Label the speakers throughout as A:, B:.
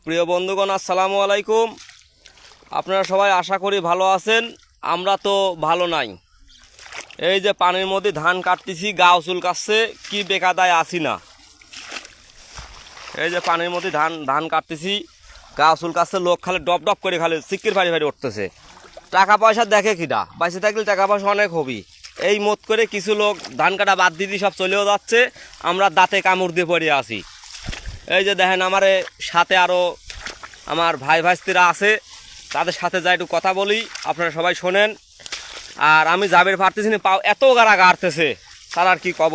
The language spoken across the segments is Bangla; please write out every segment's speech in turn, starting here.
A: প্রিয় বন্ধুগণ, আসসালামু আলাইকুম। আপনারা সবাই আশা করি ভালো আছেন। আমরা তো ভালো নাই। এই যে পানির মধ্যে ধান কাটতেছি, গা চুলকাচ্ছে, কি বেকাদায় আসি না। এই যে পানির মধ্যে ধান কাটতেছি, গা চুলকাচ্ছে, লোক খালি ডপ ডপ করে খালি সিক্কির ফাড়ি ফাড়ি উঠতেছে। টাকা পয়সা দেখে কিনা, বাইসে থাকলে টাকা পয়সা অনেক হবি। এই মত করে কিছু লোক ধান কাটা বাদ দিদি সব চলেও যাচ্ছে, আমরা দাঁতে কামড় দিয়ে পড়ে আসি। এই যে দেখেন আমার সাথে আরও আমার ভাই ভাইস্তিরা আছে, তাদের সাথে যাই একটু কথা বলি, আপনারা সবাই শোনেন। আর আমি যাবের পারতেছি না, পাও এত গাড়া গাড়তেছে, তার আর কি কব।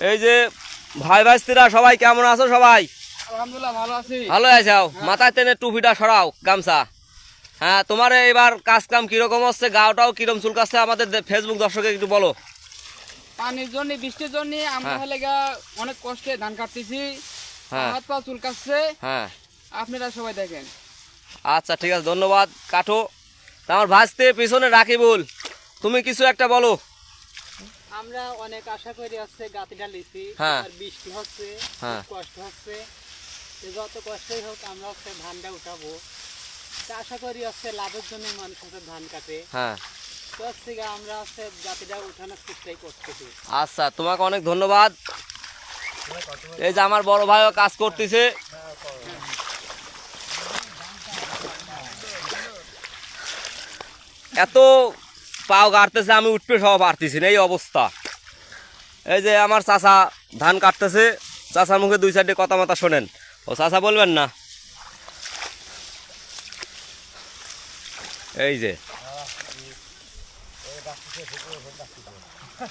A: এই যে ভাই ভাইস্তিরা সবাই কেমন আছো? সবাই
B: আলহামদুলিল্লাহ ভালো আছি।
A: ভালো আছাও? মাথায় টেনে টুপিটা সরাও, গামছা। হ্যাঁ, তোমার এবার কাজ কাম কিরকম হচ্ছে, গাওটাও কিরকম চুলকাচ্ছে, আমাদের ফেসবুক দর্শকে একটু বলো।
B: পানির জন্য, বৃষ্টির জন্য আমরা হলে অনেক কষ্টে ধান কাটতেছি,
A: হ্যাঁ
B: হাত পা চুলকাচ্ছে।
A: হ্যাঁ,
B: আপনারা সবাই দেখেন।
A: আচ্ছা ঠিক আছে, ধন্যবাদ। কাটো। তা আমার ভাজতে পিছনে রাকিবুল, তুমি কিছু একটা বলো।
B: আমরা অনেক আশা করি হচ্ছে গাতিটা লিছি,
A: হ্যাঁ।
B: আর বৃষ্টি হচ্ছে,
A: হ্যাঁ।
B: খুব কষ্ট হচ্ছে। যত কষ্টই হোক আমরা হচ্ছে ধানটা উঠাবো। তা আশা করি হচ্ছে লাভের জন্য মানুষ হচ্ছে ধান কাটে।
A: হ্যাঁ,
B: তো হচ্ছে আমরা হচ্ছে জাতিটা উঠানোর চেষ্টাই করতেছি।
A: আচ্ছা, তোমাকে অনেক ধন্যবাদ। এই যে আমার বড় ভাইও কাজ করতেছে। এত পাও গাড়তেছে, আমি উঠতে সব পারতেছি না, এই অবস্থা। এই যে আমার চাচা ধান কাটতেছে, চাচার মুখে দুই সাইডে কথা মতা শোনেন। ও চাচা বলবেন না? এই যে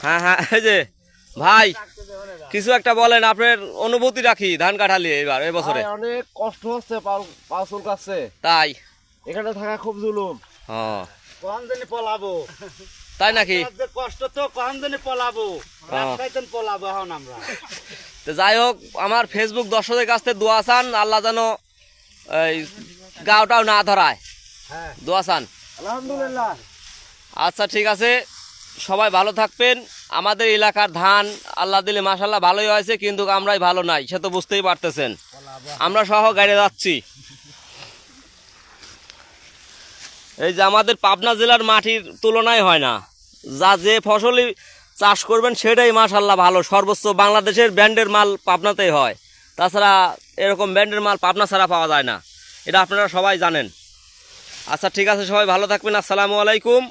A: হ্যাঁ হ্যাঁ, এই যে ভাই কিছু একটা বলেন, আপনার অনুভূতি রাখি ধান কাটালি এবার এবছরে।
C: অনেক কষ্ট হচ্ছে, পা চুলকাচ্ছে,
A: তাই
C: এখানে থাকা খুব জুলুম।
A: হ্যাঁ,
C: কোন দিনে পলাবো,
A: তাই নাকি?
C: কষ্ট তো কোন দিনে পলাবো, রাস্তায় পলাবো এখন আমরা।
A: তো যাই হোক, আমার ফেসবুক দর্শকদের কাছ থেকে দোয়া চান, আল্লাহ যেন এই গাওটাও না ধরায়, দোয়া চান।
C: আলহামদুলিল্লাহ।
A: আচ্ছা ঠিক আছে, সবাই ভালো থাকবেন। আমাদের এলাকার ধান আল্লাহ দিলে মাশাল্লাহ ভালোই হয়েছে, কিন্তু আমরাই ভালো নাই, সে তো বুঝতেই পারতেছেন। আমরা সহ গাড়ি যাচ্ছি। এই যে আমাদের পাবনা জেলার মাটির তুলনায় হয় না, যে ফসলই চাষ করবেন সেটাই মাশাল্লাহ ভালো। সর্বোচ্চ বাংলাদেশের ব্র্যান্ডের মাল পাবনাতেই হয়, তাছাড়া এরকম ব্র্যান্ডের মাল পাবনা ছাড়া পাওয়া যায় না, এটা আপনারা সবাই জানেন। আচ্ছা ঠিক আছে, সবাই ভালো থাকবেন। আসসালামু আলাইকুম।